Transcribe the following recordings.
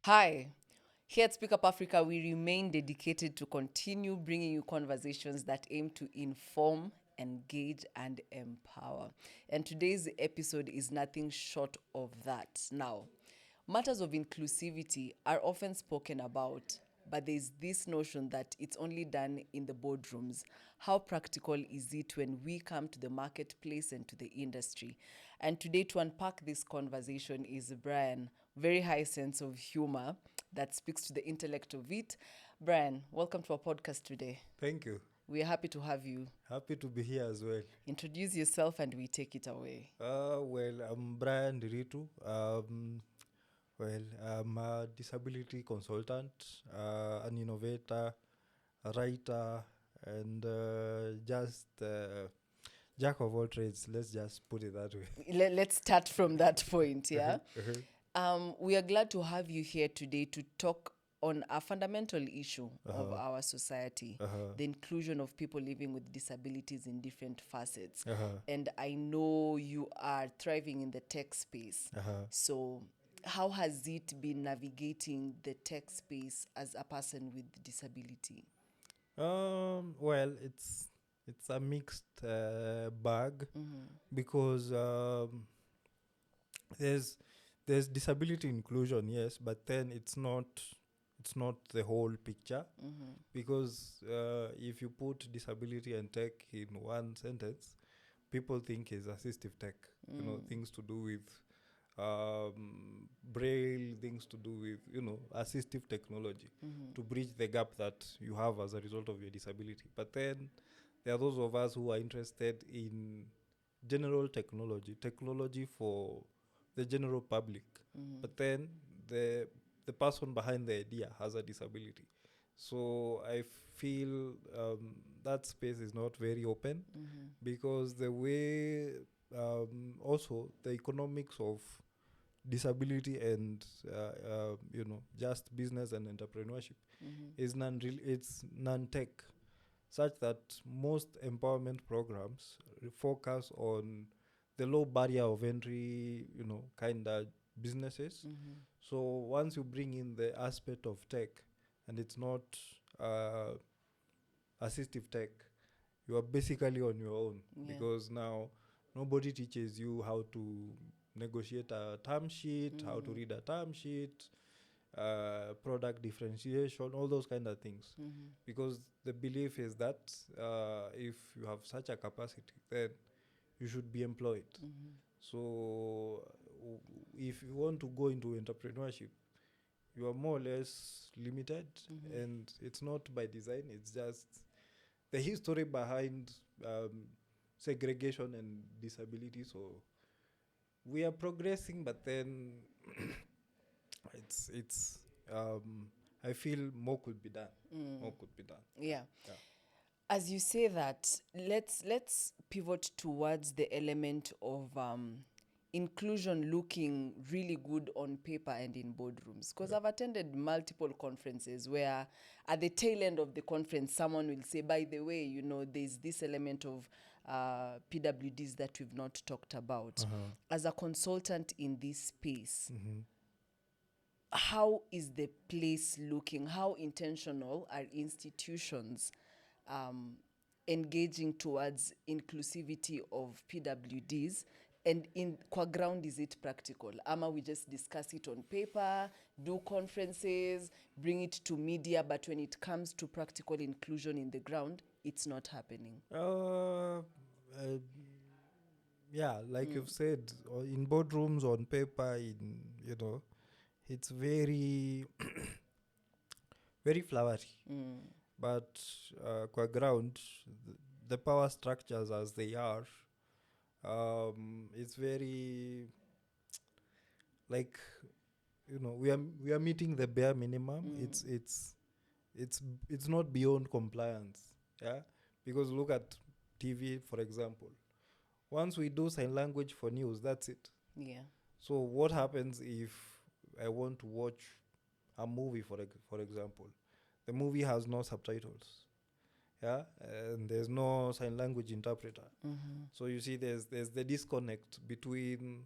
Hi, here at Speak Up Afrika, we remain dedicated to continue bringing you conversations that aim to inform, engage, and empower. And today's episode is nothing short of that. Now, matters of inclusivity are often spoken about, but there's this notion that it's only done in the boardrooms. How practical is it when we come to the marketplace and to the industry? And today, to unpack this conversation, is Brian. Very high sense of humor that speaks to the intellect of it. Brian, welcome to our podcast today. Thank you. We are happy to have you. Happy to be here as well. Introduce yourself and we take it away. I'm Brian Nderitu. I'm a disability consultant, an innovator, a writer, and just jack of all trades. Let's just put it that way. Let's start from that point, yeah? Uh-huh. We are glad to have you here today to talk on a fundamental issue of our society, the inclusion of people living with disabilities in different facets. And I know you are thriving in the tech space. So how has it been navigating the tech space as a person with disability? It's a mixed bag because there's disability inclusion, yes, but then it's not the whole picture because if you put disability and tech in one sentence, people think it's assistive tech. Things to do with braille, things to do with assistive technology to bridge the gap that you have as a result of your disability. But then there are those of us who are interested in general technology for the general public. But then the person behind the idea has a disability. So I feel that space is not very open because the way also the economics of disability and just business and entrepreneurship is it's non-tech, such that most empowerment programs focus on the low barrier of entry, kind of businesses. So once you bring in the aspect of tech, and it's not assistive tech, you are basically on your own because now nobody teaches you how to negotiate a term sheet, how to read a term sheet, product differentiation, all those kind of things. Because the belief is that if you have such a capacity, then you should be employed. So if you want to go into entrepreneurship, you are more or less limited, and it's not by design. It's just the history behind segregation and disability. So we are progressing, but then it's I feel more could be done. More could be done. Yeah. Yeah. As you say that, let's pivot towards the element of inclusion looking really good on paper and in boardrooms. Because I've attended multiple conferences where at the tail end of the conference, someone will say, by the way, there's this element of PWDs that we've not talked about. As a consultant in this space, how is the place looking? How intentional are institutions engaging towards inclusivity of PWDs? And in qua ground, is it practical? Ama we just discuss it on paper, do conferences, bring it to media, but when it comes to practical inclusion in the ground, it's not happening. Like you've said, in boardrooms, on paper, it's very very flowery. But qua ground, the power structures as they are, it's very like we are meeting the bare minimum. It's not beyond compliance. Yeah, because look at TV, for example. Once we do sign language for news, that's it. Yeah. So what happens if I want to watch a movie, for example? The movie has no subtitles, and there's no sign language interpreter. So you see, there's the disconnect between,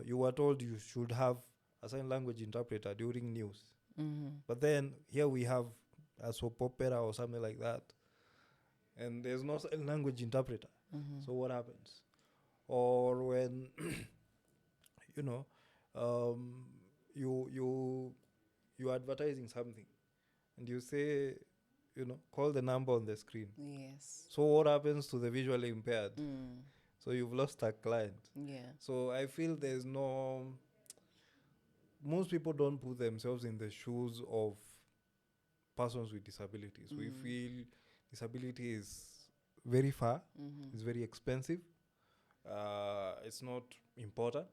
you were told you should have a sign language interpreter during news. Mm-hmm. But then here we have a soap opera or something like that, and there's no sign language interpreter. Mm-hmm. So what happens? Or when you know you're advertising something, and you say, call the number on the screen. Yes. So what happens to the visually impaired? So you've lost a client. Yeah. So I feel most people don't put themselves in the shoes of persons with disabilities. We feel disability is very far, it's very expensive, it's not important.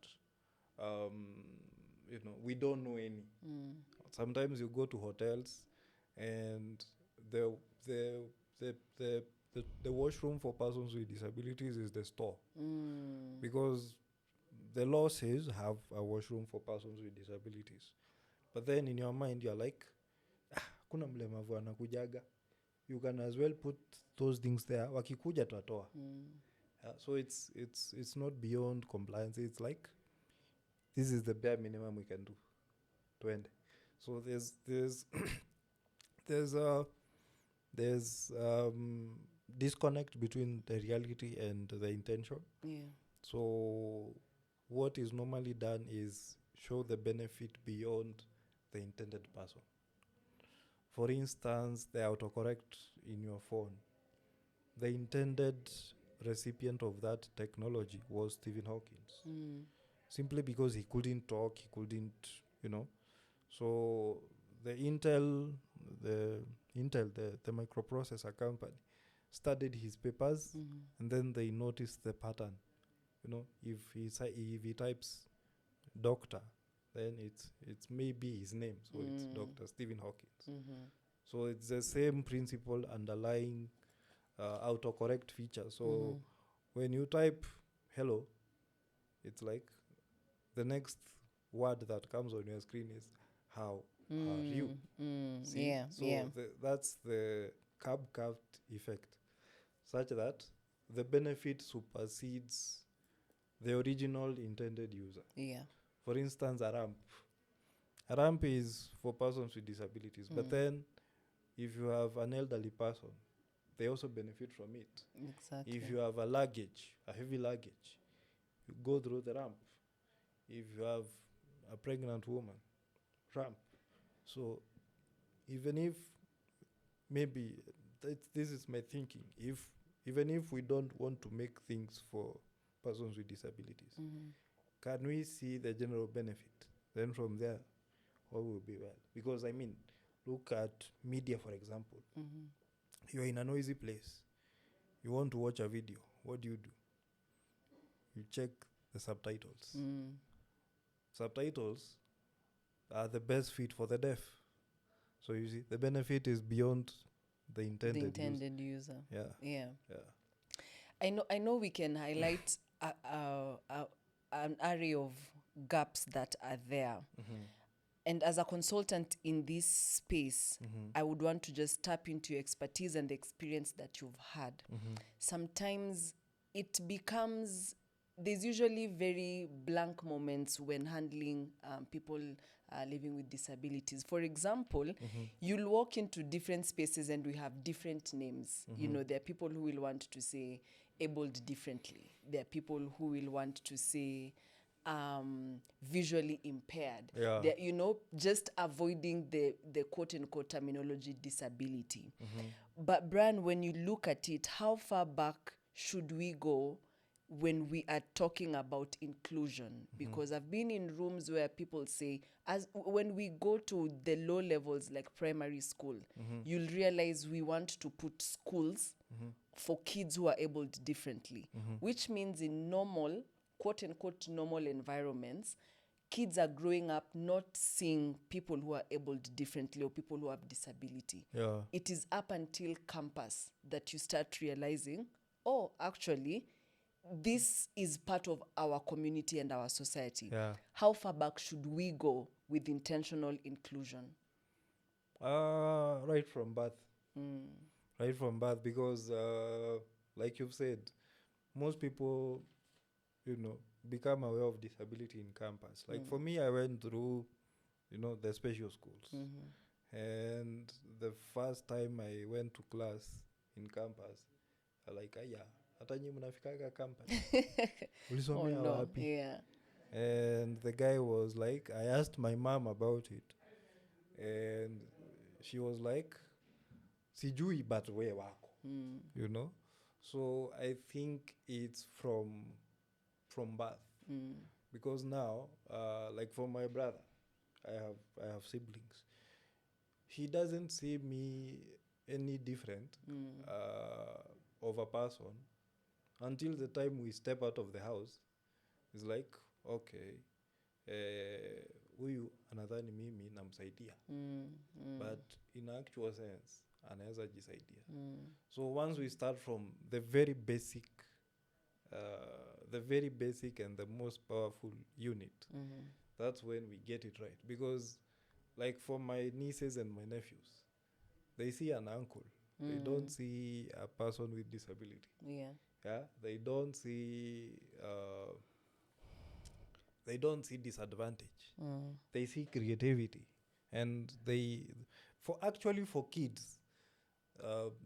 We don't know any. Sometimes you go to hotels and the the the the the washroom for persons with disabilities is the store, because the law says have a washroom for persons with disabilities, but then in your mind you're like, kuna mlemavu anakujaga, you can as well put those things there, wakikuja tutatoa. So it's not beyond compliance. It's like, this is the bare minimum we can do to end. So there's disconnect between the reality and the intention. Yeah. So what is normally done is show the benefit beyond the intended person. For instance, the autocorrect in your phone, the intended recipient of that technology was Stephen Hawking. Simply because he couldn't talk, he couldn't, So the the microprocessor company studied his papers, and then they noticed the pattern. If he types doctor, then it's maybe his name, so it's Dr. Stephen Hawking. So it's the same principle underlying autocorrect feature. So when you type hello, it's like the next word that comes on your screen is how are you. See? Yeah. So yeah. that's the curved effect, such that the benefit supersedes the original intended user. Yeah. For instance, a ramp. A ramp is for persons with disabilities, but then if you have an elderly person, they also benefit from it. Exactly. If you have a heavy luggage, you go through the ramp. If you have a pregnant woman, ramp. So even if maybe this is my thinking, even if we don't want to make things for persons with disabilities, can we see the general benefit? Then from there, all will be well. Because look at media, for example. You're in a noisy place. You want to watch a video. What do? You check the subtitles. Subtitles are the best fit for the deaf. So you see, the benefit is beyond the intended user. Yeah. Yeah. Yeah. I know we can highlight an array of gaps that are there. And as a consultant in this space, I would want to just tap into your expertise and the experience that you've had. Sometimes it becomes, there's usually very blank moments when handling people living with disabilities. For example, you'll walk into different spaces and we have different names. There are people who will want to say abled differently. There are people who will want to say visually impaired. Yeah. Just avoiding the quote unquote terminology disability. But Brian, when you look at it, how far back should we go when we are talking about inclusion? Because I've been in rooms where people say, when we go to the low levels like primary school, you'll realize we want to put schools for kids who are abled differently, which means in normal, quote unquote normal environments, kids are growing up not seeing people who are abled differently or people who have disability. Yeah. It is up until campus that you start realizing, oh, actually, this is part of our community and our society. Yeah. How far back should we go with intentional inclusion? Right from birth. Right from birth, because like you've said, most people, become aware of disability in campus. Like for me, I went through, the special schools. And the first time I went to class in campus, I like, aya, hata nyi mnafikaga campus. Oh Ulisomea no. wapi? Yeah. And the guy was like, I asked my mom about it. And she was like, sijui but we wako. So I think it's from birth. Because now, like for my brother, I have siblings. He doesn't see me any different of a person until the time we step out of the house. It's like, okay, huyu anadhani mimi namsaidia. But in actual sense, anaweza jisaidia. So once we start from the very basic and the most powerful unit, that's when we get it right. Because like for my nieces and my nephews, they see an uncle. They don't see a person with disability. Yeah. They don't see disadvantage. They see creativity. And for kids,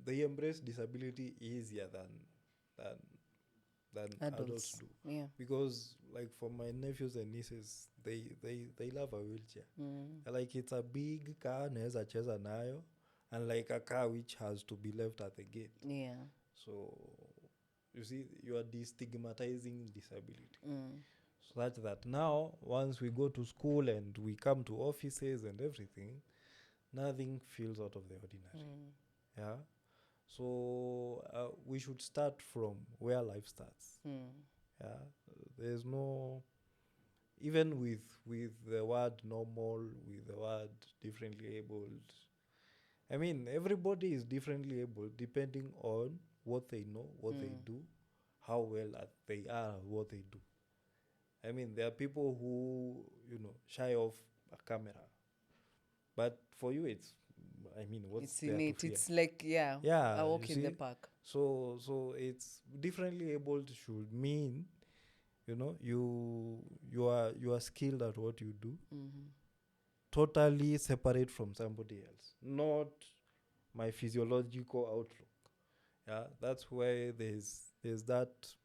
they embrace disability easier than adults do. Yeah. Because like for my nephews and nieces, they love a wheelchair. Like it's a big car, naweza cheza nayo, and like a car which has to be left at the gate. Yeah. So you see, you are destigmatizing disability. So that now, once we go to school and we come to offices and everything, nothing feels out of the ordinary. Yeah. So we should start from where life starts. Yeah. There's no, even with the word normal, with the word differently abled. I mean, everybody is differently able depending on what they know, what they do, how well they are at what they do. I mean, there are people who, shy off a camera. But for you, what's there innate. to fear? It's like, Yeah, a walk in the park. So it's differently abled should mean, you are skilled at what you do. Totally separate from somebody else, not my physiological outlook. Yeah, that's where there's that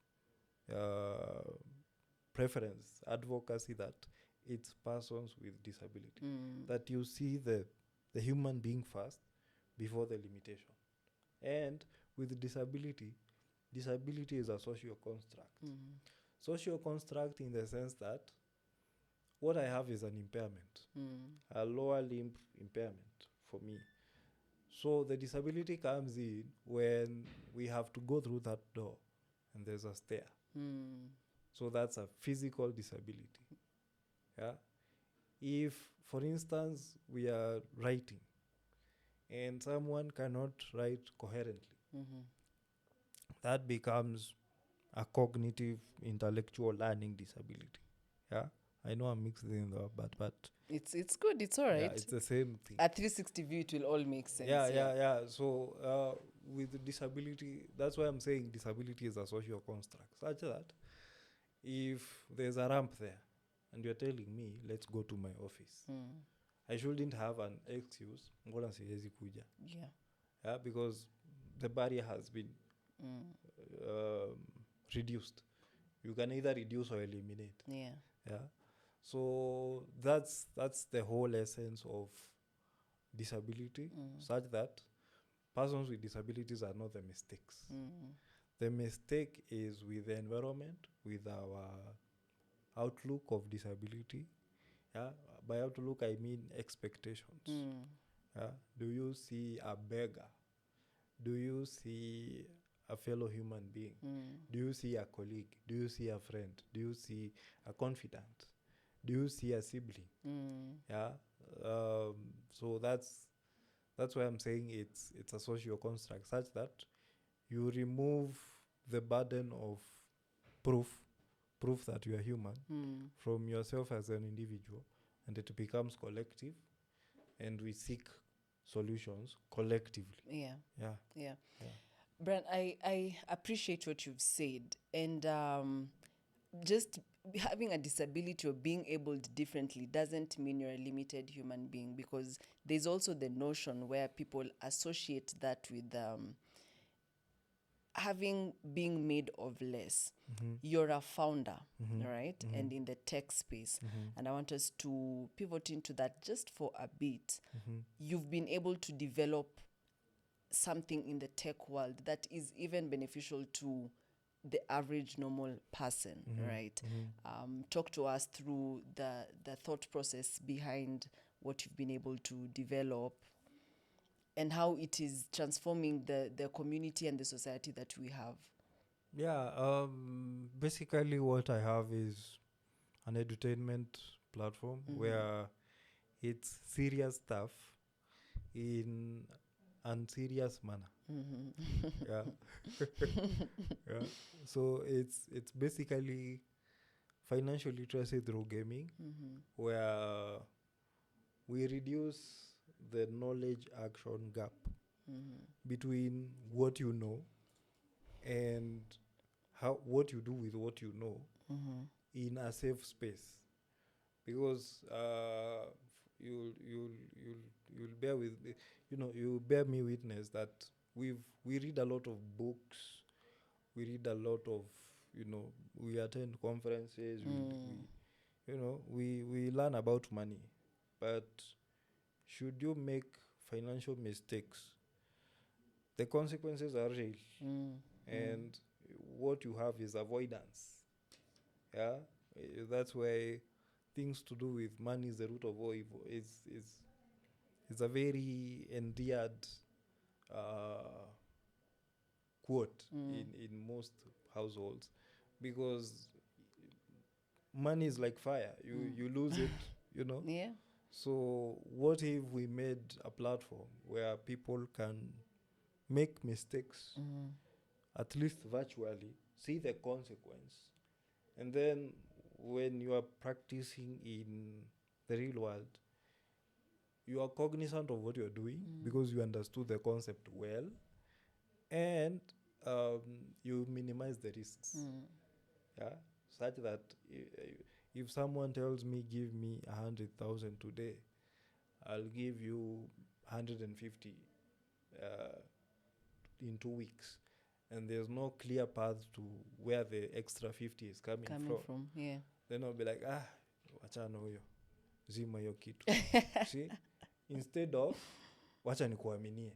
preference, advocacy that it's persons with disability. That you see the human being first before the limitation. And with disability is a social construct. Social construct in the sense that what I have is an impairment, a lower limb impairment for me. So the disability comes in when we have to go through that door and there's a stair. So that's a physical disability. Yeah. If, for instance, we are writing and someone cannot write coherently, that becomes a cognitive intellectual learning disability. Yeah. I know I'm mixing them up, but it's good. It's all right. yeah, it's the same thing. A 360 view, it will all make sense. Yeah. So with disability, that's why I'm saying disability is a social construct, such that if there's a ramp there and you're telling me, let's go to my office, I shouldn't have an excuse, mbona siwezi kuja. Yeah, because the barrier has been reduced. You can either reduce or eliminate. Yeah. So that's the whole essence of disability, such that persons with disabilities are not the mistakes. The mistake is with the environment, with our outlook of disability. Yeah, by outlook I mean expectations. Yeah, do you see a beggar? Do you see a fellow human being? Do you see a colleague? Do you see a friend? Do you see a confidant? Do you see a sibling? Yeah. So that's why I'm saying it's a social construct, such that you remove the burden of proof that you are human from yourself as an individual, and it becomes collective, and we seek solutions collectively. Yeah. Brian, I appreciate what you've said, and just having a disability or being abled differently doesn't mean you're a limited human being, because there's also the notion where people associate that with having being made of less. You're a founder, right? And in the tech space. And I want us to pivot into that just for a bit. You've been able to develop something in the tech world that is even beneficial to the average normal person, right? Talk to us through the thought process behind what you've been able to develop and how it is transforming the community and the society that we have. Yeah, basically what I have is an entertainment platform where it's serious stuff in unserious manner. Yeah. Yeah. So it's basically financial literacy through gaming, where we reduce the knowledge action gap between what you know and what you do with what you know in a safe space, because you'll bear with me, you bear me witness that we read a lot of books, we read a lot of, we attend conferences, we learn about money, but should you make financial mistakes, the consequences are real. And what you have is avoidance. Yeah, that's why things to do with money is the root of all evil. It's a very endeared quote in most households, because money is like fire. You lose it, Yeah. So what if we made a platform where people can make mistakes, at least virtually, see the consequence, and then when you are practicing in the real world, you are cognizant of what you are doing because you understood the concept well, and you minimize the risks. Yeah, such that if someone tells me give me 100,000 today, I'll give you 150 in 2 weeks, and there's no clear path to where the extra 50 is coming from. Yeah. Then I'll be like, wachana huyo, zima hiyo kitu. See, instead of wacha nikuaminie,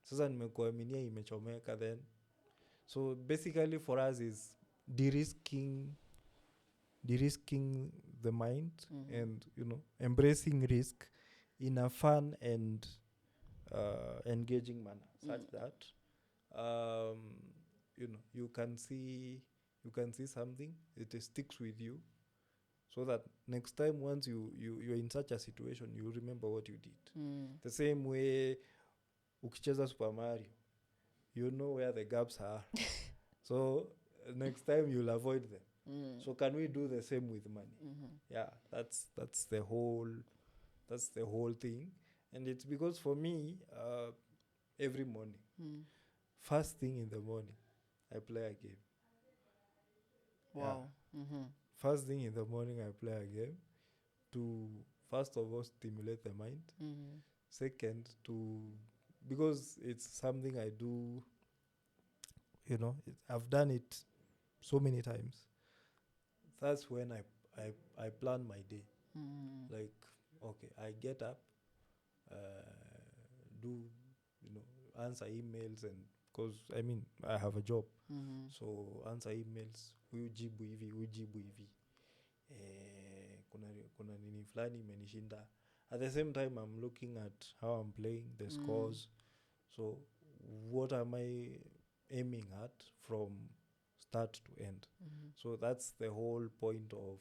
sasa nimekuaminia imechomeka. Then so basically for us is de-risking the mind, and embracing risk in a fun and engaging manner, such that you can see something, it sticks with you, so that next time once you're in such a situation, you remember what you did. The same way ukicheza Super Mario, you know where the gaps are. So next time you'll avoid them. So can we do the same with money? Yeah, that's the whole thing. And it's because for me, every morning, first thing in the morning, I play a game. Wow. Yeah. First thing in the morning, I play a game to, first of all, stimulate the mind. Second, because it's something I do, I've done it so many times. That's when I plan my day. Like, okay, I get up, do, answer emails, and because I have a job, so answer emails, ujibu hivi, kuna nini fulani imenishinda. At the same time, I'm looking at how I'm playing, the scores. So what am I aiming at from start to end? So that's the whole point of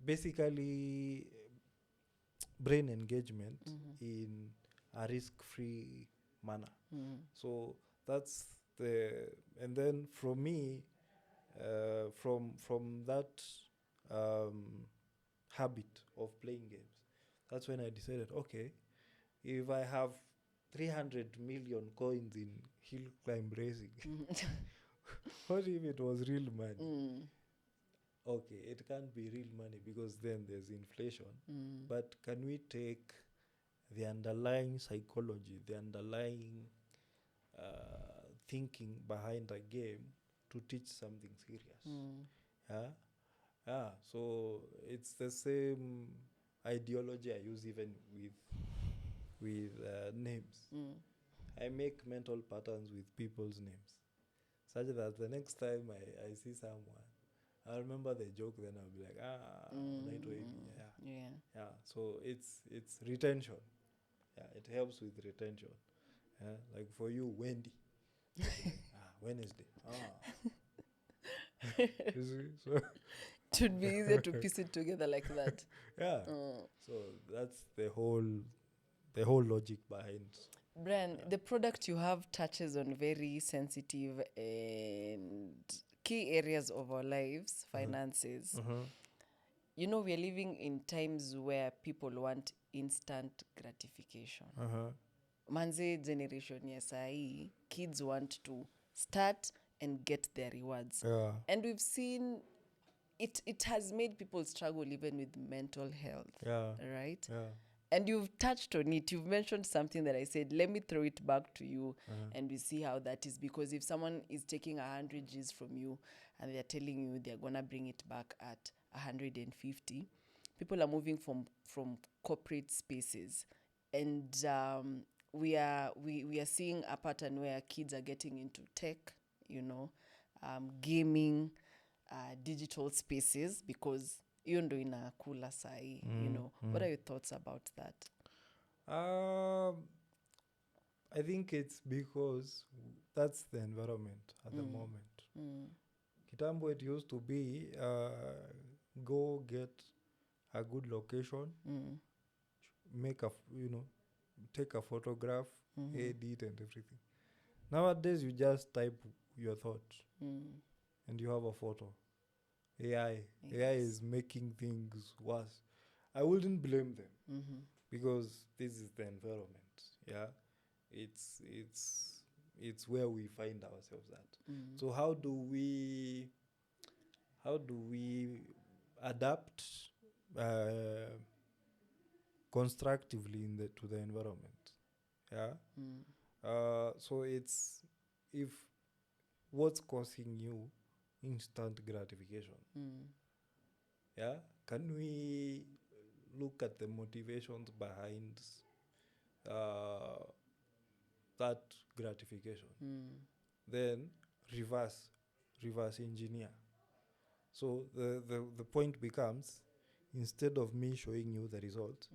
basically brain engagement in a risk-free manner. So that's and then from me, from that habit of playing games, that's when I decided, okay, if I have 300 million coins in hill climb racing, what if it was real money? okay, it can't be real money because then there's inflation. But can we take the underlying psychology, the underlying thinking behind a game to teach something serious? Yeah, yeah. So it's the same ideology I use even with names. I make mental patterns with people's names, such that the next time I see someone, I'll remember the joke. Then I'll be like, unaitwa hivi. Yeah, Yeah. yeah. So it's retention. Yeah, it helps with retention. Yeah, like for you, Wendy. You'll be like, Wednesday. You see? So It would be easier to piece it together like that. yeah. So that's the whole logic behind. Brian, the product you have touches on very sensitive and key areas of our lives, finances. You know, we're living in times where people want instant gratification. Manze generation ya sahi, kids want to start and get their rewards. Yeah. And we've seen it has made people struggle even with mental health. Yeah. Right? Yeah. And you've touched on it. You've mentioned something that I said, let me throw it back to you and we see how that is. Because if someone is taking 100 Gs from you and they're telling you they're going to bring it back at 150, people are moving from corporate spaces. And we are seeing a pattern where kids are getting into tech, gaming, digital spaces, because hiyo ndo inakula sahi, What are your thoughts about that? I think it's because that's the environment at the moment. Kitambo, it used to be go get a good location, make take a photograph, edit and everything. Nowadays, you just type your thought and you have a photo. AI is making things worse. I wouldn't blame them because this is the environment. Yeah, it's where we find ourselves at. So how do we adapt constructively to the environment? Yeah. So it's if what's causing you instant gratification. Yeah, can we look at the motivations behind that gratification? Then reverse engineer. So the point becomes, instead of me showing you the result,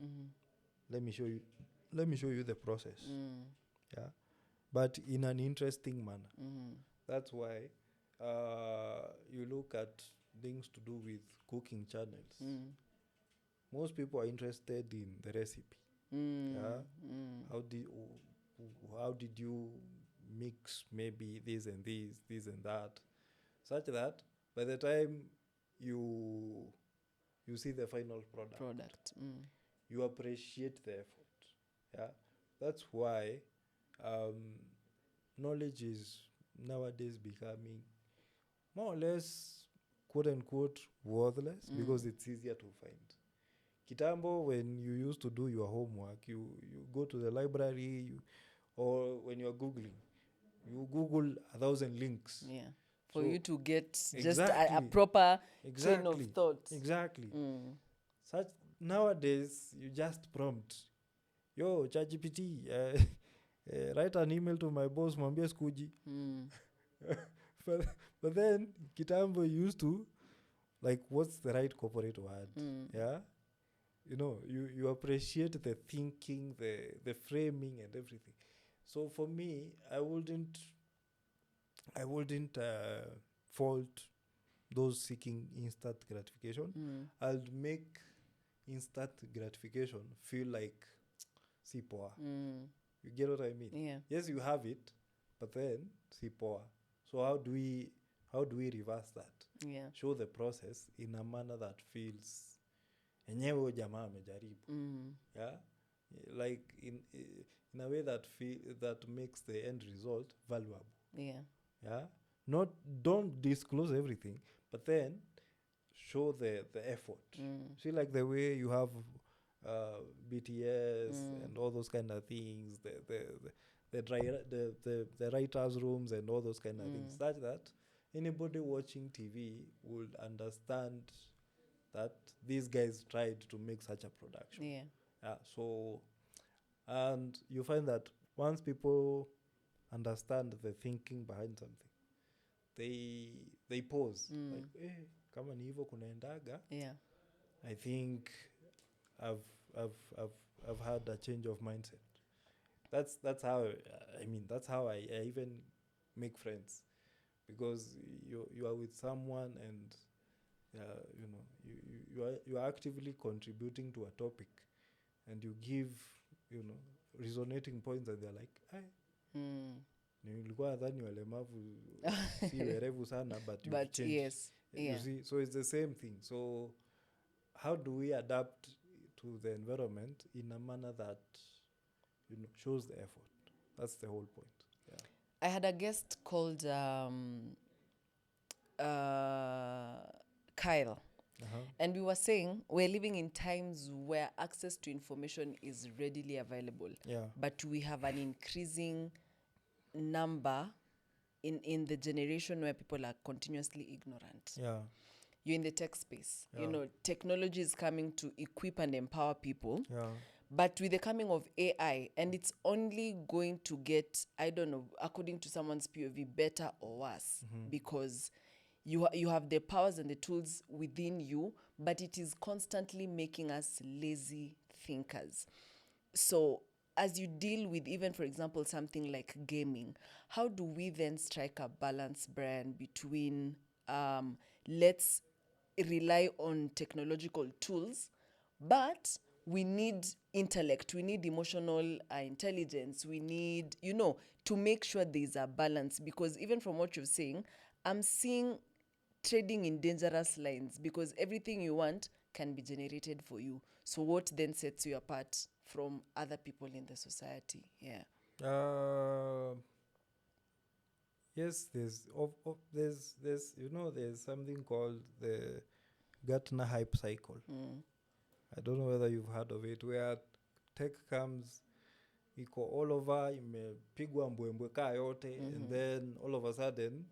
let me show you the process. Yeah, but in an interesting manner. That's why you look at things to do with cooking channels. Most people are interested in the recipe. Yeah, how did you mix maybe this and that, such that by the time you see the final product. You appreciate the effort. Yeah, that's why knowledge is nowadays becoming more or less, quote unquote, worthless because it's easier to find. Kitambo, when you used to do your homework, you go to the library, or when you're Googling, you Google 1,000 links. Yeah. For you to get just exactly, a proper chain exactly, of thoughts. Exactly. Such nowadays, you just prompt, yo, ChatGPT, write an email to my boss, mwambie skuji. But then, Kitambo used to, like, what's the right corporate word? Yeah? You appreciate the thinking, the framing and everything. So for me, I wouldn't fault those seeking instant gratification. I'll make instant gratification feel like si poa. You get what I mean? Yeah. Yes, you have it, but then si poa. So how do we reverse that? Yeah. Show the process in a manner that feels enyewe jamaa amejaribu. Yeah, like in a way that makes the end result valuable. Yeah. Yeah, don't disclose everything, but then show the effort. See, like the way you have BTS and all those kind of things, the writers' rooms and all those kind of things, such that anybody watching TV would understand that these guys tried to make such a production. Yeah. So, and you find that once people understand the thinking behind something, they pause. Like, kama ni hivyo kunaendaga. Yeah. I think I've had a change of mindset. That's how that's how I even make friends, because you are with someone and you are actively contributing to a topic, and you give resonating points, and they're like, nilikuwa nadhani walemavu si werevu sana, but you've changed. Yes. You see, so it's the same thing. So how do we adapt to the environment in a manner that shows the effort? That's the whole point. Yeah. I had a guest called Kyle. And we were saying we're living in times where access to information is readily available. Yeah. But we have an increasing number in the generation where people are continuously ignorant. Yeah. You're in the tech space. Yeah. Technology is coming to equip and empower people. Yeah. But with the coming of AI, and it's only going to get, I don't know, according to someone's POV, better or worse, because you have the powers and the tools within you, but it is constantly making us lazy thinkers. So as you deal with, even, for example, something like gaming, how do we then strike a balance, Brian, between let's rely on technological tools, but we need intellect, we need emotional intelligence, we need, to make sure there's a balance? Because even from what you're saying, I'm seeing trading in dangerous lines, because everything you want can be generated for you. So what then sets you apart from other people in the society? Yeah. Yes, there's there's something called the Gartner hype cycle. I don't know whether you've heard of it, where tech comes, iko all over, imepigwa mbwembwe kaa yote, and then all of a sudden,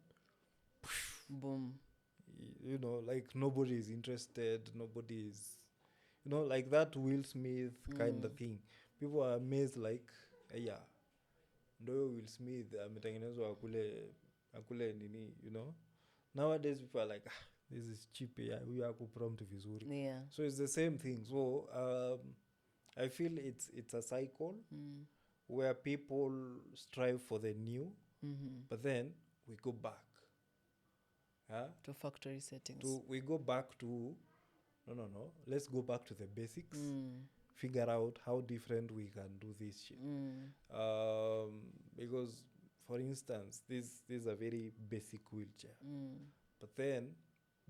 boom. Like nobody is interested, nobody is, like that Will Smith kind of thing. People are amazed, like, yeah, ndio Will Smith ametengenezwa akule nini, Nowadays people are like, this is cheap, huyu hakuprompt vizuri. Yeah. So it's the same thing. So I feel it's a cycle where people strive for the new, but then we go back. To factory settings. We go back to, no. Let's go back to the basics. Figure out how different we can do this shit. Because, for instance, this is a very basic wheelchair. But then,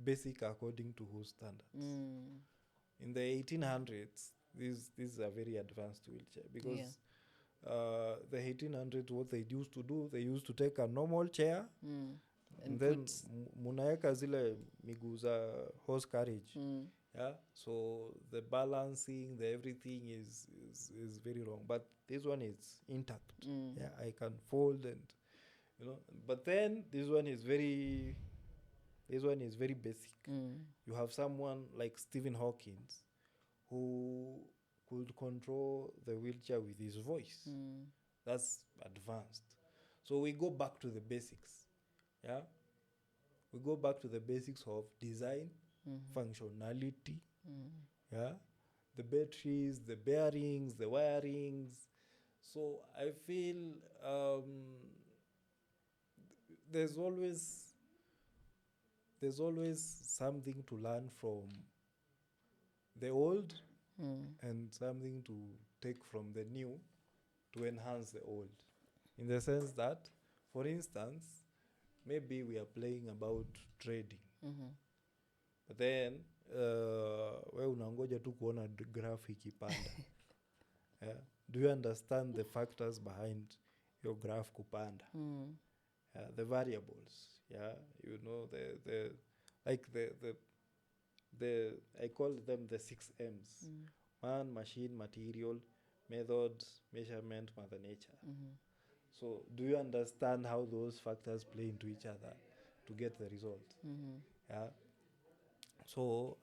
basic according to whose standards? In the 1800s, this is a very advanced wheelchair, because the 1800s, what they used to do, they used to take a normal chair, and then munaeka zile miguu za horse carriage. Yeah, so the balancing, the everything is very wrong. But this one is intact. Yeah, I can fold and But then this one is very basic. You have someone like Stephen Hawking, who could control the wheelchair with his voice. That's advanced. So we go back to the basics. Yeah, we go back to the basics of design, functionality. Yeah, the batteries, the bearings, the wirings. So I feel there's always something to learn from the old and something to take from the new to enhance the old. In the sense that, for instance, maybe we are playing about trading. But then, we unangoja tu kuona graph ikipanda. Yeah. Do you understand the factors behind your graph kupanda? The variables. Yeah, the I call them the 6 M's. Man, machine, material, method, measurement, mother nature. So do you understand how those factors play into each other to get the result? Yeah. So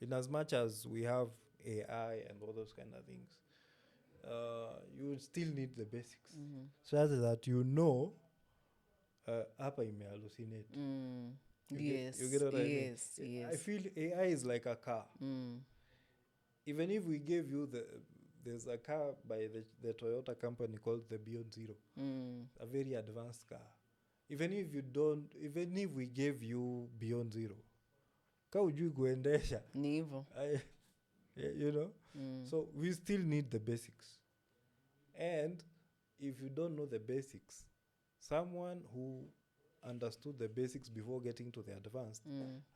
in as much as we have AI and all those kind of things, you will still need the basics. So that you know hapa imehallucinate. You get what I mean? Yes, yes. I feel AI is like a car. Even if we gave you there's a car by the Toyota company called the Beyond Zero, a very advanced car. Even if we gave you Beyond Zero, ka ujui kuendesha. Ni hivyo. You know? So we still need the basics. And if you don't know the basics, someone who understood the basics before getting to the advanced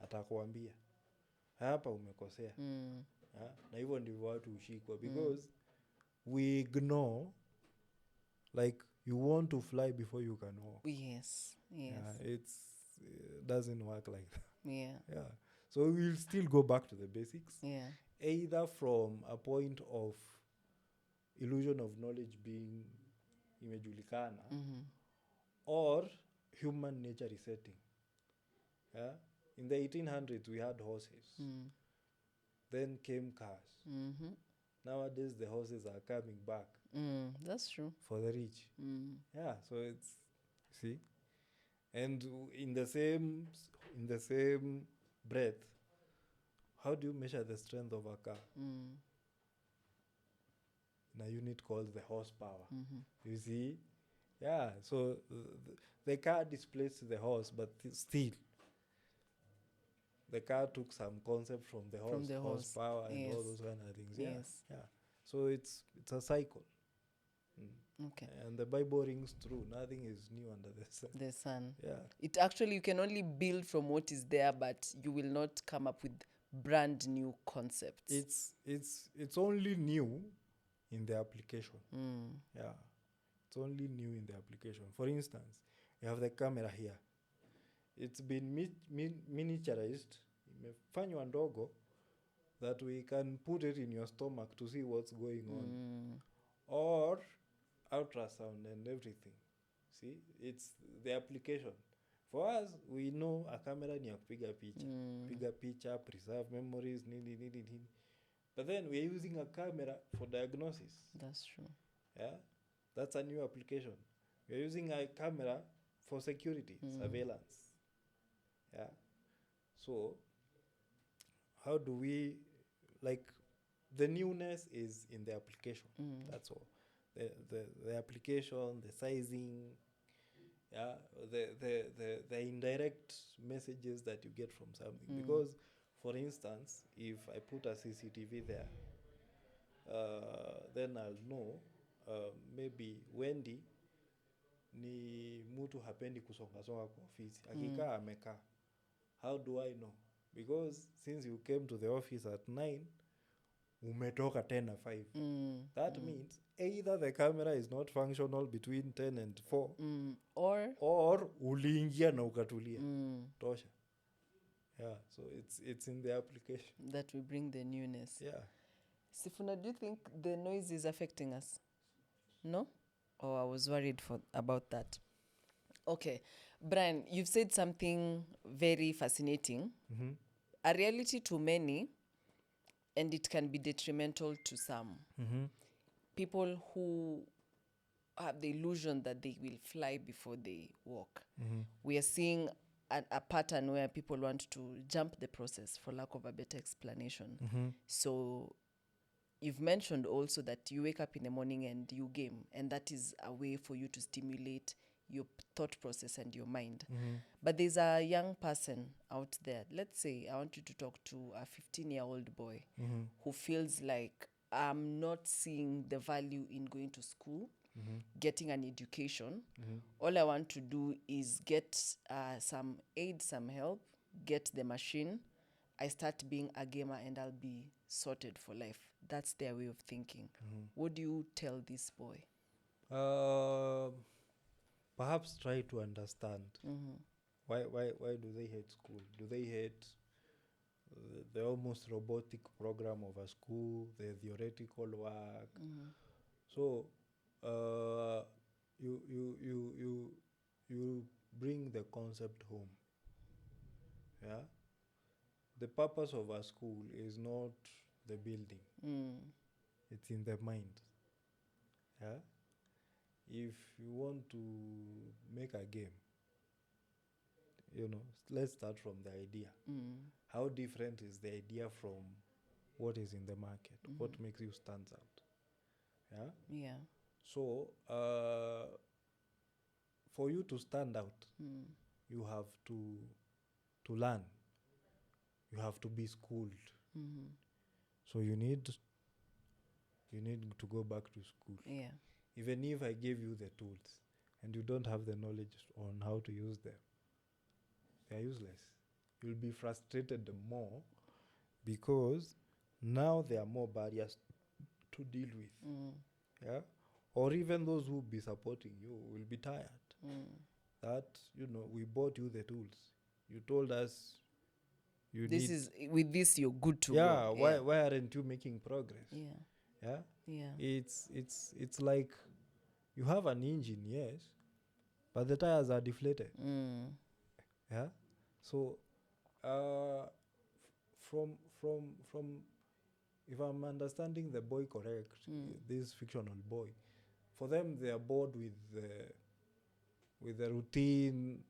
atakwambia hapa umekosea. Na hivyo ndivyo watu ushikwa because we ignore, like you want to fly before you can walk. Yes. It doesn't work like that. Yeah. So we'll still go back to the basics. Yeah. Either from a point of illusion of knowledge being imejulikana or human nature resetting. In the 1800s we had horses. Then came cars. Nowadays the horses are coming back. That's true. For the rich. So it's, see, and in the same breath, how do you measure the strength of a car? In a unit called the horsepower. You see? So the car displaced the horse, but still the car took some concept from the horsepower and all those kind of things. So it's a cycle. Okay. And the Bible rings true. Nothing is new under the sun. It actually, you can only build from what is there, but you will not come up with brand new concepts. It's only new in the application. It's only new in the application. For instance, you have the camera here. It's been miniaturized, imefanywa ndogo, that we can put it in your stomach to see what's going on. Or ultrasound and everything. See, it's the application. For us, we know a camera ni ya kupiga picha. Piga picha, preserve memories, nini. But then we're using a camera for diagnosis. That's true. That's a new application. We're using a camera for security, surveillance. So, how do we, like, the newness is in the application. That's all. The application, the sizing, the indirect messages that you get from something. Because, for instance, if I put a CCTV there, then I'll know maybe Wendy ni mtu hapendi kusonga kwa ofisi. Akikaa amekaa. How do I know? Because since you came to the office at 9, umetoka 10 or 5. That means either the camera is not functional between 10 and 4 or uliingia na ukatulia. Tosha. So it's in the application that we bring the newness. Sifuna, do you think the noise is affecting us? No? I was worried about that. Okay. Brian, you've said something very fascinating. A reality to many, and it can be detrimental to some. People who have the illusion that they will fly before they walk. We are seeing a pattern where people want to jump the process, for lack of a better explanation. So you've mentioned also that you wake up in the morning and you game, and that is a way for you to stimulate your thought process and your mind. But there's a young person out there. Let's say I want you to talk to a 15-year-old boy who feels like, I'm not seeing the value in going to school, getting an education. All I want to do is get some aid, some help, get the machine. I start being a gamer and I'll be sorted for life. That's their way of thinking. What do you tell this boy? Perhaps try to understand why do they hate school? Do they hate the almost robotic program of a school, the theoretical work. So you you you you you bring the concept home. Yeah, the purpose of a school is not the building; it's in the mind. Yeah, if you want to make a game, let's start from the idea. How different is the idea from what is in the market? What makes you stand out? Yeah. Yeah. So for you to stand out, you have to learn. You have to be schooled. So you need to go back to school. Yeah. Even if I gave you the tools and you don't have the knowledge on how to use them, they are useless. You'll be frustrated more because now there are more barriers to deal with. Yeah, or even those who will be supporting you will be tired. That we bought you the tools. You told us This is with this you're good to yeah, go. why aren't you making progress? Yeah. Yeah, Yeah. it's like you have an engine, yes, but the tires are deflated. Yeah, so from if I'm understanding the boy correct, this fictional boy, for them they are bored with the routine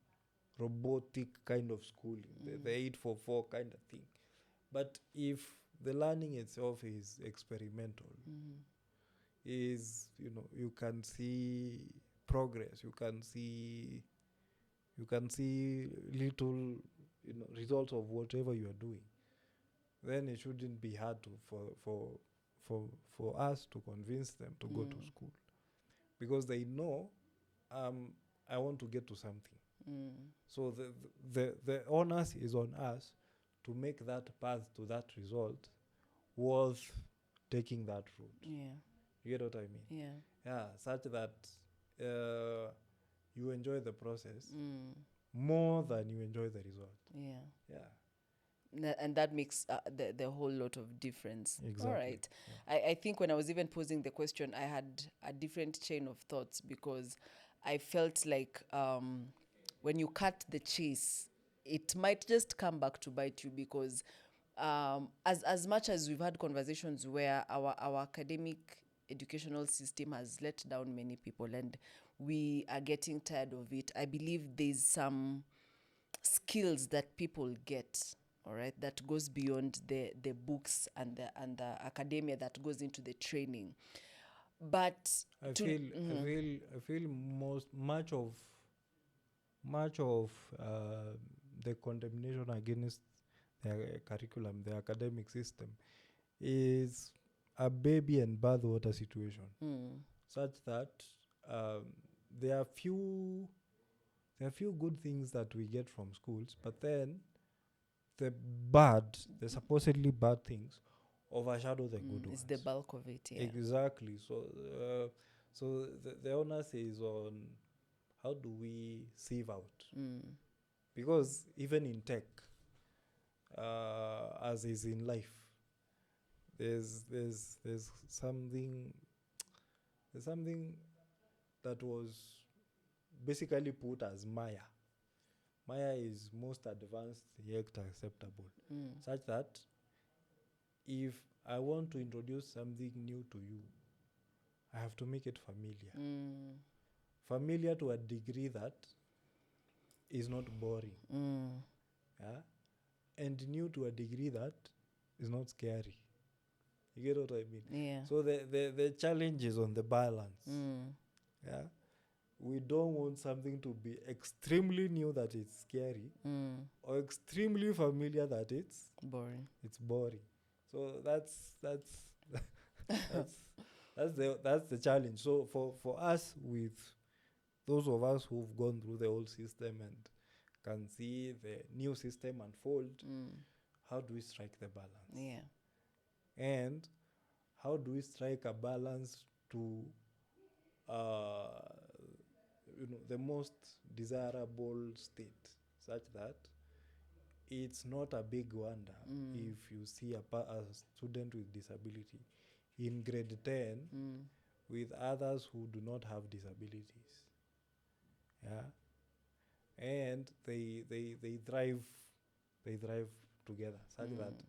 robotic kind of schooling, the 844 kind of thing. But if the learning itself is experimental, is you can see progress, you can see little results of whatever you are doing, then it shouldn't be hard for us to convince them to go to school, because they know I want to get to something. So the onus is on us to make that path to that result worth taking that route. Yeah. You get what I mean? Yeah. Yeah, such that you enjoy the process more than you enjoy the result. Yeah. Yeah. And that makes the whole lot of difference. Exactly. All right. I think when I was even posing the question, I had a different chain of thoughts, because I felt like when you cut the chase, it might just come back to bite you, because as much as we've had conversations where our academic educational system has let down many people and we are getting tired of it, I believe there's some skills that people get, all right, that goes beyond the books and the academia, that goes into the training. But I feel much of the condemnation against the curriculum, the academic system, is a baby and bathwater situation, such that um, there are few good things that we get from schools, but then the supposedly bad things overshadow the good ones. It's the bulk of it. Yeah. Exactly. So the onus is on how do we sieve out, because even in tech, as is in life, there's something that was basically put as Maya. Maya is most advanced yet acceptable, such that if I want to introduce something new to you, I have to make it familiar. Familiar to a degree that is not boring. Yeah? And new to a degree that is not scary. You get what I mean? Yeah. So the challenge is on the balance. Yeah? We don't want something to be extremely new that it's scary, or extremely familiar that it's boring. So that's that's the challenge. So for us, with those of us who've gone through the old system and can see the new system unfold, how do we strike the balance? Yeah. And how do we strike a balance to the most desirable state, such that it's not a big wonder if you see a student with disability in grade 10 with others who do not have disabilities. Yeah, and they thrive together, such that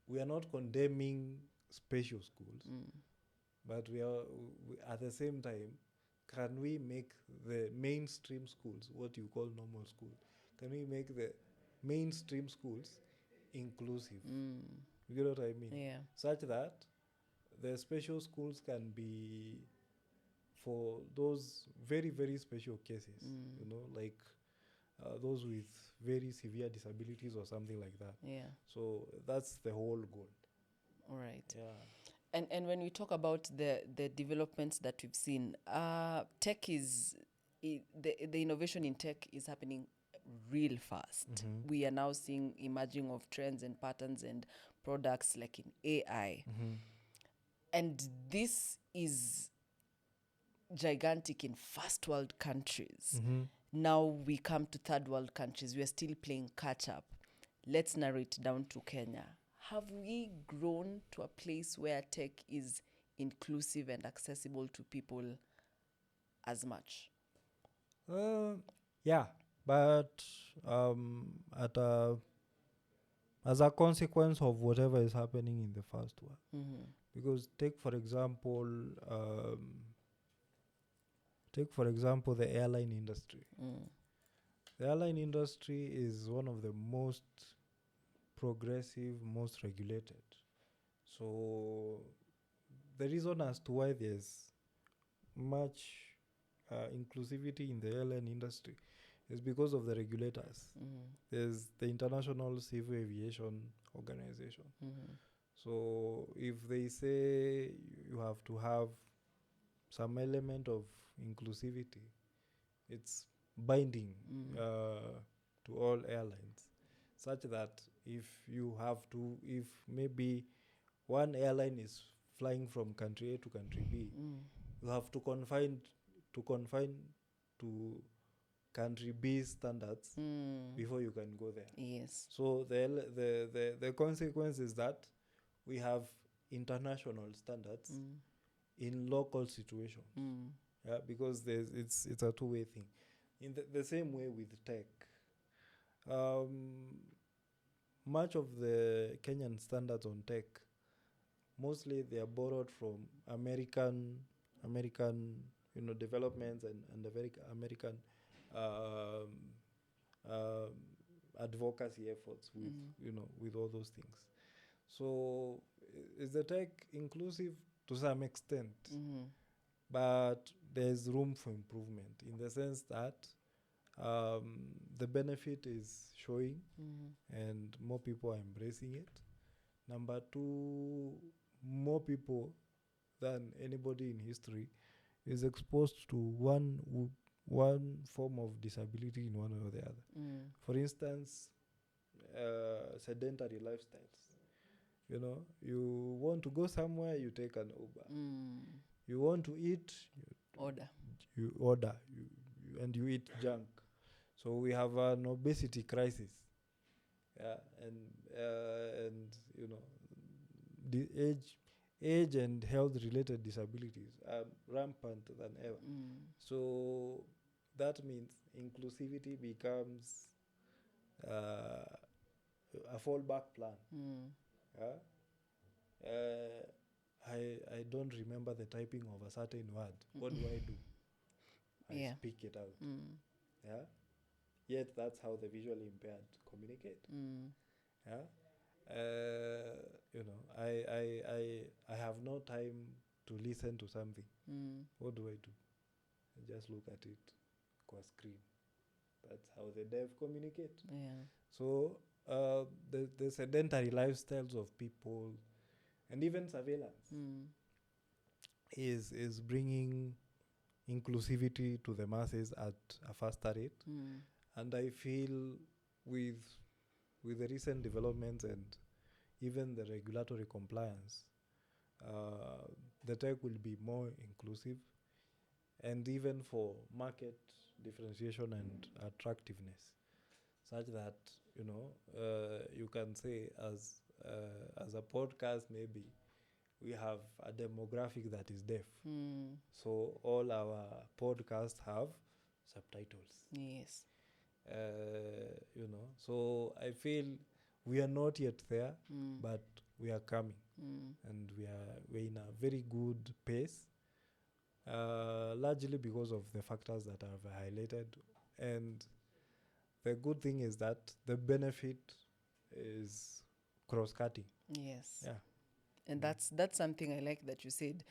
we are not condemning special schools, but we at the same time, can we make the mainstream schools, what you call normal schools, can we make the mainstream schools inclusive? You get what I mean? Yeah. Such that the special schools can be for those very, very special cases, you know, like those with very severe disabilities or something like that. Yeah. So that's the whole goal. All right. Yeah. And when we talk about the developments that we've seen, tech is the innovation in tech is happening real fast. We are now seeing emerging of trends and patterns and products like in AI, and this is gigantic in first world countries. Now we come to third world countries. We are still playing catch up. Let's narrow it down to Kenya. Have we grown to a place where tech is inclusive and accessible to people as much? Yeah, but as a consequence of whatever is happening in the first one. Because take for example the airline industry. The airline industry is one of the most progressive, most regulated. So the reason as to why there's much inclusivity in the airline industry is because of the regulators. There's the International Civil Aviation Organization. So if they say you have to have some element of inclusivity, it's binding to all airlines, such that if maybe one airline is flying from country A to country B, you have to confine to country B's standards before you can go there. Yes. So the consequence is that we have international standards in local situations. Yeah, because it's a two-way thing. In the same way with tech, much of the Kenyan standards on tech, mostly they are borrowed from American developments and American advocacy efforts with with all those things. So is the tech inclusive to some extent? But there's room for improvement, in the sense that the benefit is showing and more people are embracing it. Number two, more people than anybody in history is exposed to one form of disability in one or the other. For instance, sedentary lifestyles. You know, you want to go somewhere, you take an Uber. You want to eat, you order, and you eat junk. So we have an obesity crisis. Yeah, and you know, the age and health related disabilities are rampant than ever. So that means inclusivity becomes a fallback plan. Yeah? I don't remember the typing of a certain word. What do I do? I speak it out. Yeah. Yet that's how the visually impaired communicate. Yeah. You know, I have no time to listen to something. What do? I just look at it on screen. That's how the deaf communicate. Yeah. So the sedentary lifestyles of people, and even surveillance, is bringing inclusivity to the masses at a faster rate. And I feel with the recent developments and even the regulatory compliance, the tech will be more inclusive, and even for market differentiation and attractiveness, such that you can say as a podcast maybe we have a demographic that is deaf. So all our podcasts have subtitles. Yes. So I feel we are not yet there, but we are coming, and we're in a very good pace, largely because of the factors that I've highlighted. And the good thing is that the benefit is cross-cutting. Yes. Yeah. And that's something I like that you said.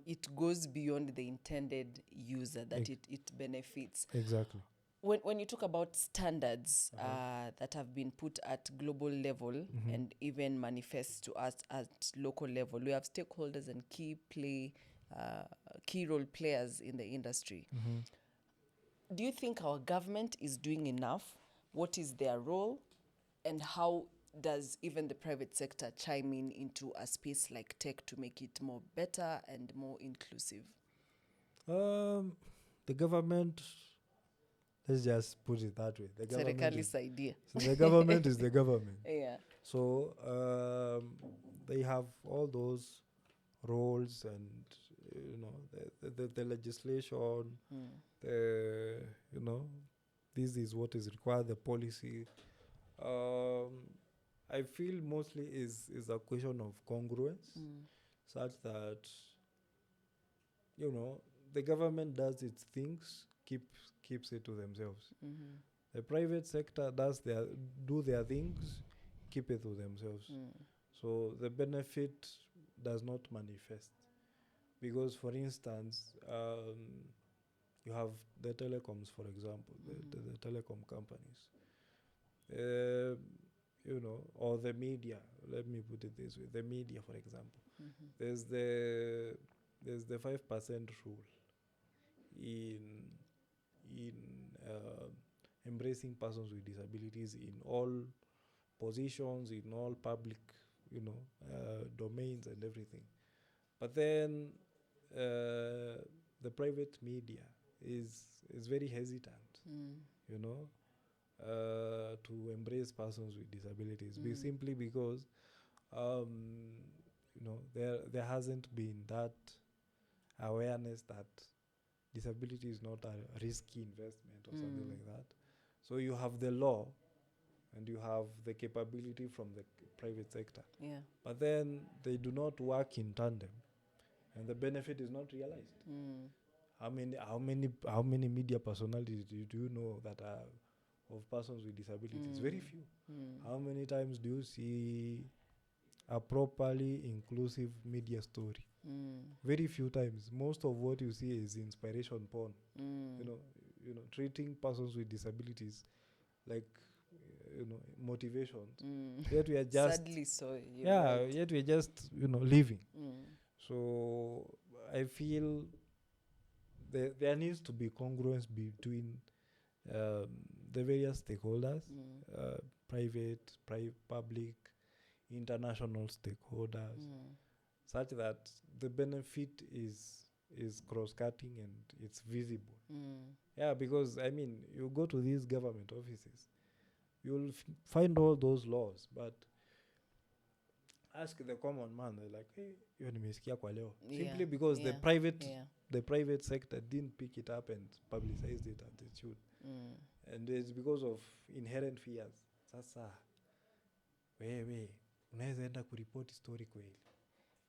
It goes beyond the intended user, that it benefits. Exactly. When you talk about standards that have been put at global level and even manifest to us at local level, we have stakeholders and key role players in the industry. Do you think our government is doing enough? What is their role? And how does even the private sector chime into a space like tech to make it more better and more inclusive? The government, let's just put it that way. The government Serikali's idea. So the government is the government. Yeah. So they have all those roles and the legislation, this is what is required, the policy. I feel mostly is a question of congruence, such that the government does its things, keeps it to themselves. The private sector do their things, keep it to themselves. So the benefit does not manifest. Because, for instance, you have the telecoms, for example, the telecom companies, or the media. Let me put it this way: the media, for example, there's the 5% rule in embracing persons with disabilities in all positions, in all public, domains and everything. But then the private media is very hesitant, to embrace persons with disabilities, simply because there hasn't been that awareness that disability is not a risky investment or something like that. So you have the law and you have the capability from the private sector. Yeah. But then they do not work in tandem, and the benefit is not realized. How many media personalities do you know that are of persons with disabilities? Very few. How many times do you see a properly inclusive media story? Very few times. Most of what you see is inspiration porn. Treating persons with disabilities like motivations. Yet we are just sadly so. Yet we are just living. So I feel there needs to be congruence between the various stakeholders, private, public, international stakeholders, such that the benefit is cross-cutting and it's visible. Yeah, because you go to these government offices, you'll find all those laws, but ask the common man, they're like, hey, hiyo nimesikia kwa leo. Simply because the private sector didn't pick it up and publicized it as it should. And it's because of inherent fears. Sasa wewe unaweza enda kuripoti story kweli,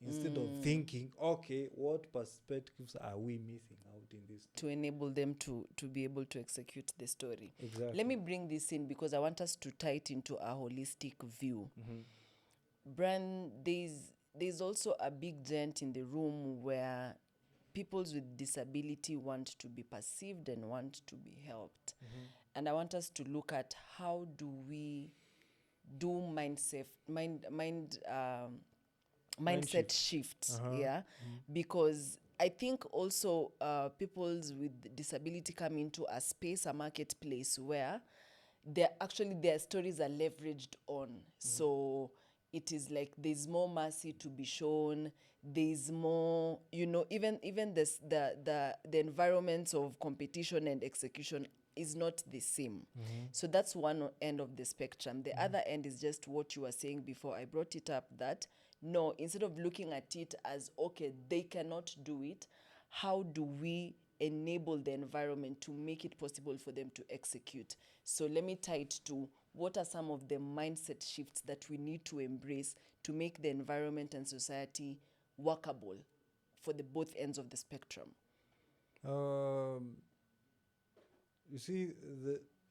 instead of thinking, okay, what perspectives are we missing out in this to enable them to be able to execute the story. Exactly. Let me bring this in because I want us to tie it into a holistic view. Brian, there's also a big giant in the room where people with disability want to be perceived and want to be helped. And I want us to look at how do we do mindset shift. Because I think also people with disability come into a space, a marketplace where their stories are leveraged on. So it is like there's more mercy to be shown. There's more, even this the environments of competition and execution is not the same. So that's one end of the spectrum. The other end is just what you were saying before I brought it up, that no, instead of looking at it as, okay, they cannot do it, how do we enable the environment to make it possible for them to execute? So let me tie it to, what are some of the mindset shifts that we need to embrace to make the environment and society workable for the both ends of the spectrum? You see,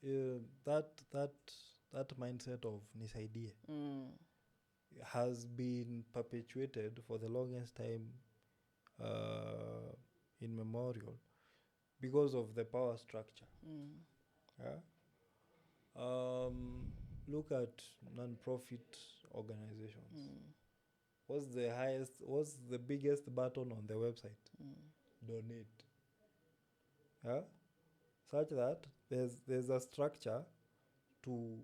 the that mindset of nisaidie has been perpetuated for the longest time in memorial because of the power structure. Yeah? Look at non-profit organizations. What's the biggest button on the website? Donate. Yeah? Such that there's a structure to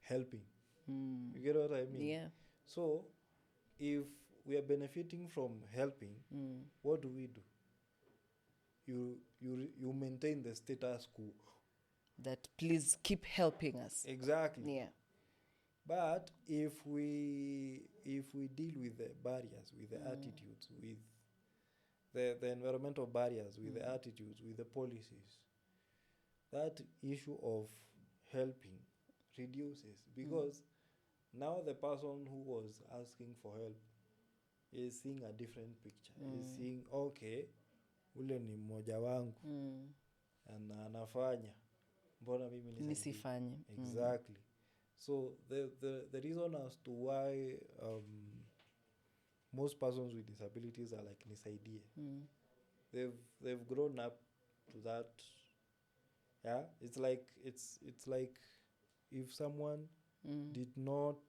helping. You get what I mean? Yeah. So if we are benefiting from helping, what do? You maintain the status quo. That please keep helping us. Exactly. Yeah. But if we deal with the barriers, with the attitudes, with the environmental barriers, with the attitudes, with the policies, that issue of helping reduces, because now the person who was asking for help is seeing a different picture. Is seeing, okay, ule ni mmoja wangu na anafanya, mbona mimi nisifanye? Exactly. So the reason as to why most persons with disabilities are like nisaidie, they've grown up to that. Yeah, it's like if someone did not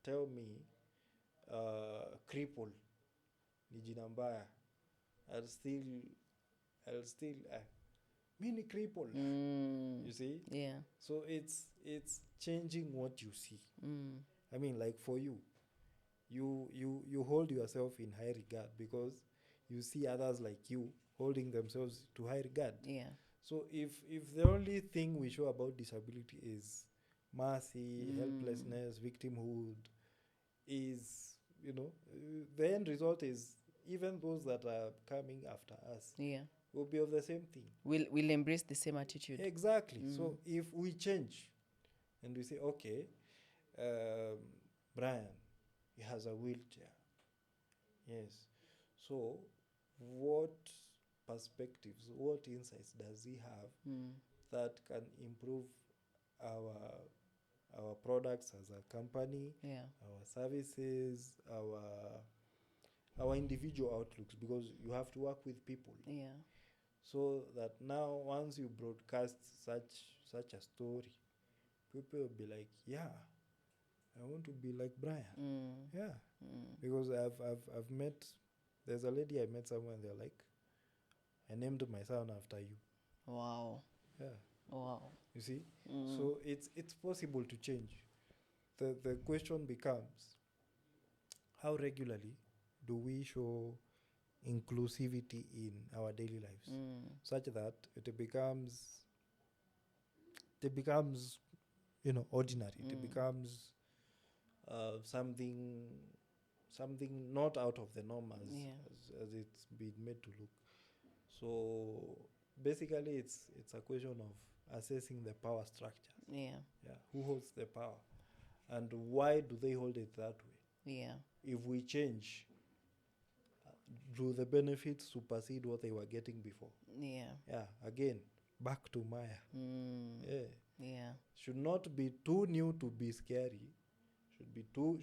tell me cripple ni jina mbaya, I'll still mini cripple. You see? Yeah. So it's changing what you see. I mean, like for you hold yourself in high regard because you see others like you holding themselves to high regard. Yeah. So if the only thing we show about disability is mercy, helplessness, victimhood, is, the end result is even those that are coming after us will be of the same thing. We'll embrace the same attitude. Exactly. So if we change and we say, okay, Brian, he has a wheelchair. Yes. So what perspectives, what insights does he have that can improve our products as a company, our services, our individual outlooks, because you have to work with people. Yeah. So that now once you broadcast such a story, people will be like, yeah, I want to be like Brian. Yeah. Because I've met, there's a lady I met somewhere and they're like, I named my son after you. Wow. Yeah. Wow. You see? So it's possible to change. The question becomes, how regularly do we show inclusivity in our daily lives such that it becomes ordinary. It becomes something not out of the norm as it's been made to look. So basically it's a question of assessing the power structures. Who holds the power and why do they hold it that way? If we change, do the benefits supersede what they were getting before? Again, back to Maya. Should not be too new to be scary,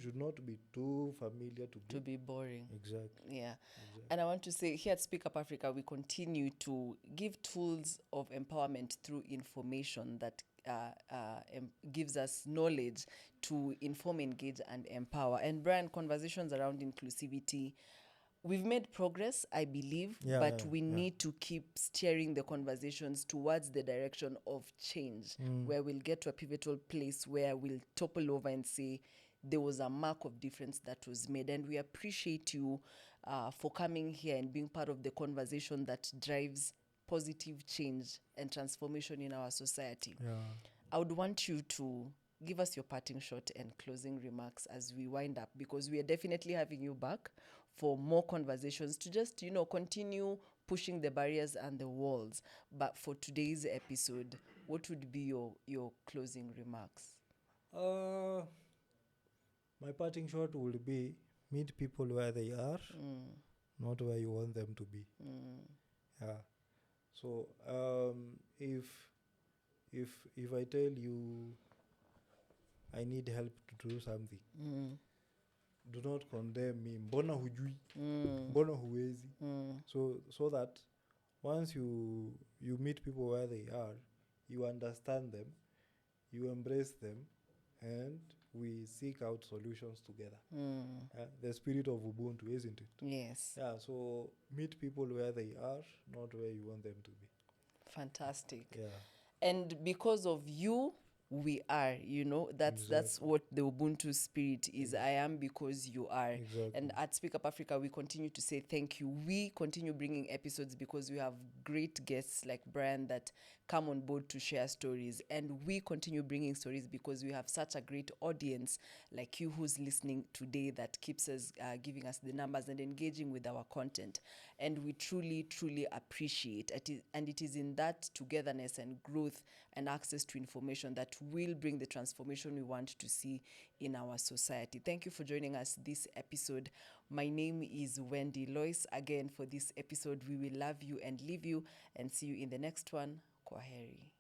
should not be too familiar to be boring. Exactly. And I want to say, here at Speak Up Africa, we continue to give tools of empowerment through information that gives us knowledge to inform, engage, and empower. And Brian, conversations around inclusivity we've made progress, I believe, Yeah, but yeah, we yeah. need to keep steering the conversations towards the direction of change, where we'll get to a pivotal place where we'll topple over and say there was a mark of difference that was made. And we appreciate you for coming here and being part of the conversation that drives positive change and transformation in our society. Yeah. I would want you to give us your parting shot and closing remarks as we wind up, because we are definitely having you back for more conversations to just, continue pushing the barriers and the walls. But for today's episode, what would be your closing remarks? Uh, my parting shot would be meet people where they are, not where you want them to be. Yeah. So if I tell you I need help to do something, do not condemn me. Mbona hujui? Mbona huwezi? So that once you meet people where they are, you understand them, you embrace them, and we seek out solutions together. The spirit of Ubuntu, isn't it? Yes. Yeah, so meet people where they are, not where you want them to be. Fantastic. Yeah. And because of you, we are, that's what the Ubuntu spirit is. I am because you are. Exactly. And at Speak Up Africa, we continue to say thank you. We continue bringing episodes because we have great guests like Brian that come on board to share stories. And we continue bringing stories because we have such a great audience like you who's listening today that keeps us giving us the numbers and engaging with our content. And we truly, truly appreciate it. And it is in that togetherness and growth and access to information that will bring the transformation we want to see in our society. Thank you for joining us this episode. My name is Wendy Lois. Again, for this episode, we will love you and leave you and see you in the next one. Kwaheri.